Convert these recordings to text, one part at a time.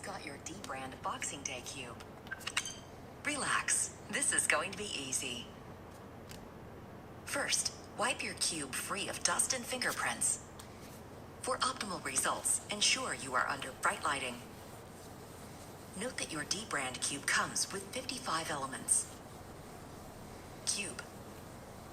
got your dbrand Boxing Day cube. Relax, this is going to be easy. First, wipe your cube free of dust and fingerprints. For optimal results, ensure you are under bright lighting. Note that your dbrand cube comes with 55 elements. Cube.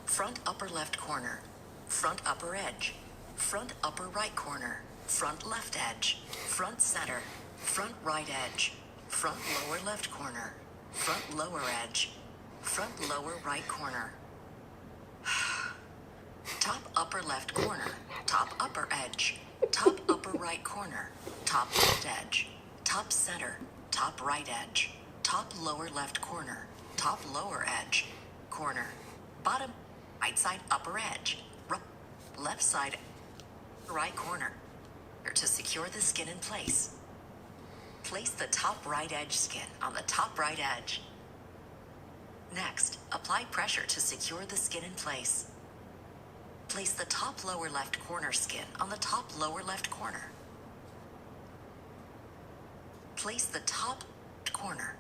Front upper left corner, front upper edge, front upper right corner, front left edge, front center, front right edge, front lower left corner, front lower edge, front lower right corner. Top upper left corner, top upper edge, top upper right corner, top left edge, top center, top right edge, top lower left corner, top lower edge, corner, bottom, right side upper edge, left side right corner. To secure the skin in place, place the top right edge skin on the top right edge. Next, apply pressure to secure the skin in place. Place the top lower left corner skin on the top lower left corner. Place the top corner.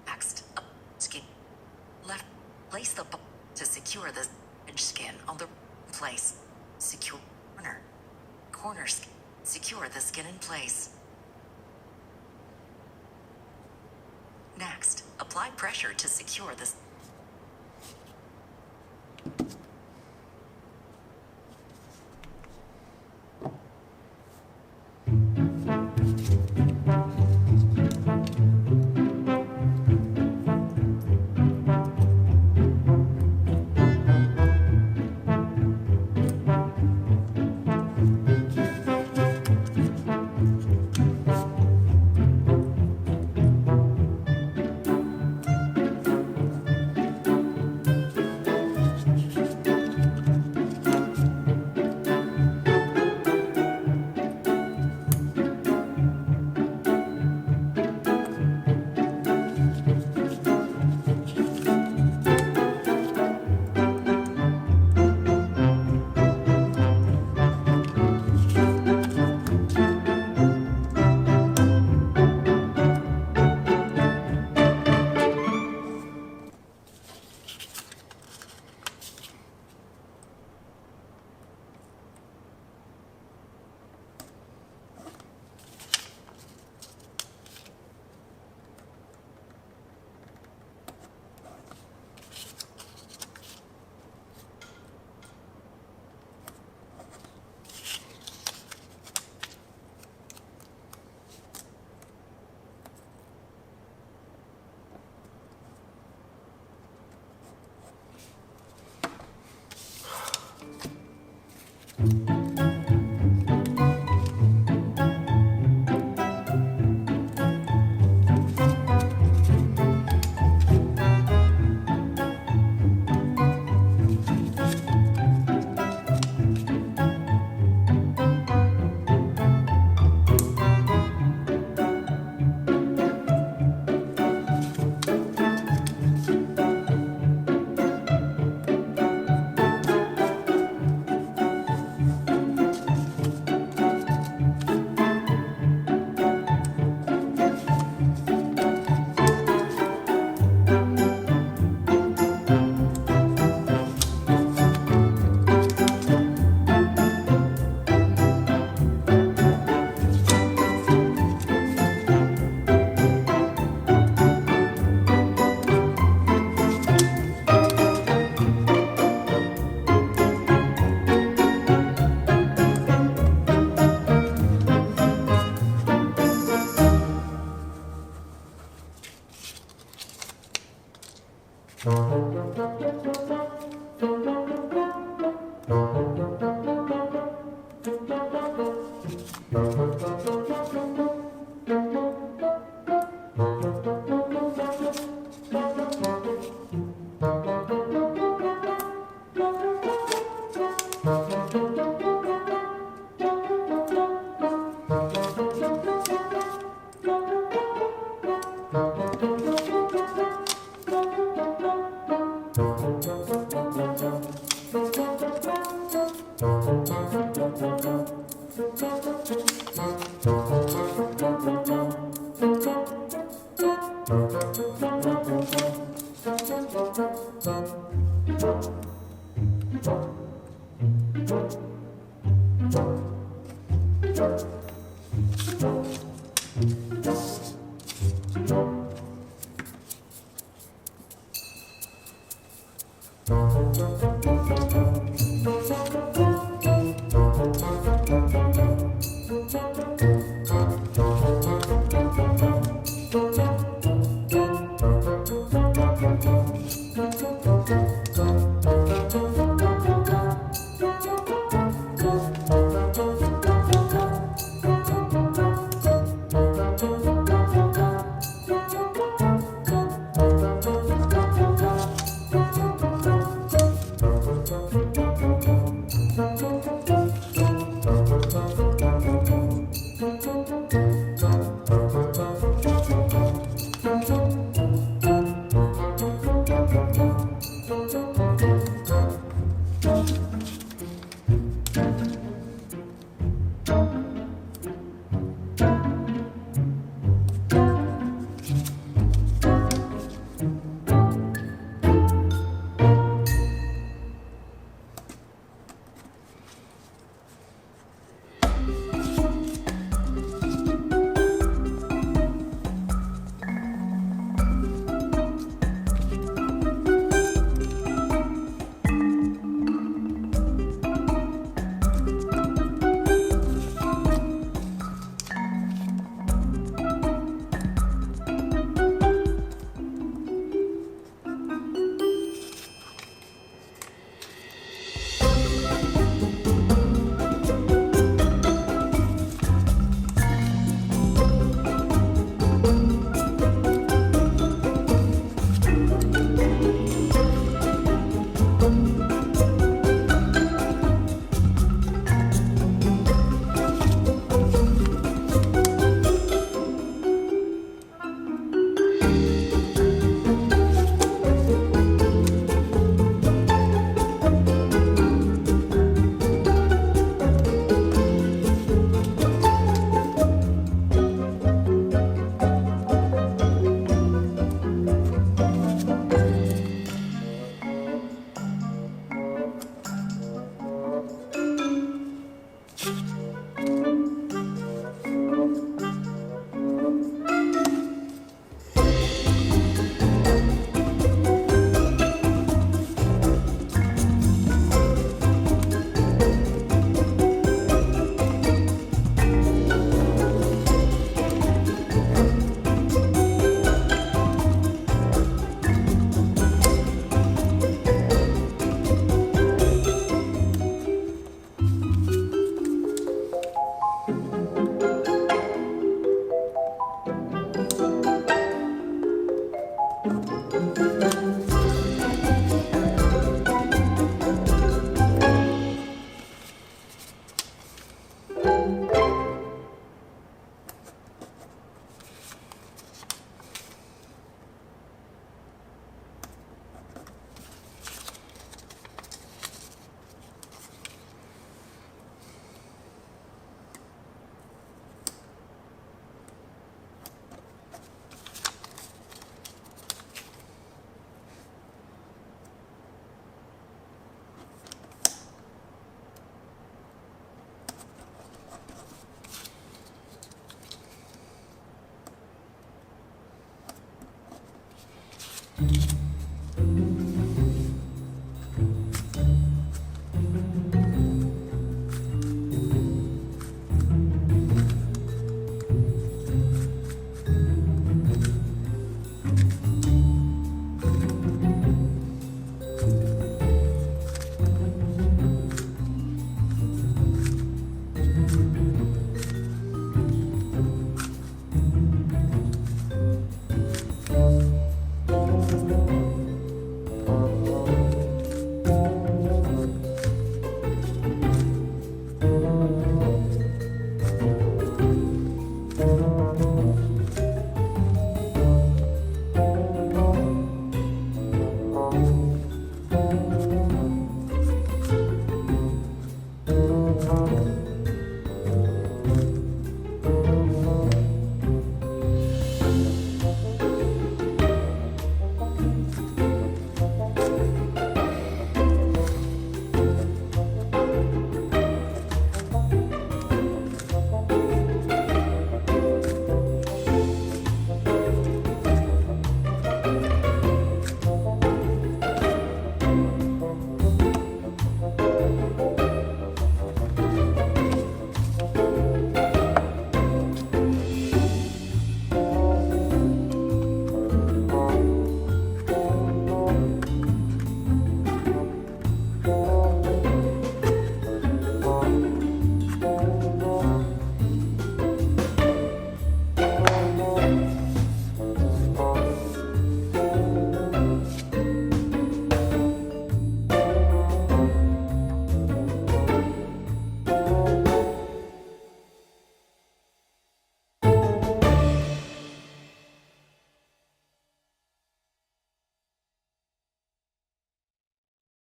Next, skin left. Place the to secure the edge skin on the place. Secure corner skin. Secure the skin in place. Next, apply pressure to secure the Thank you.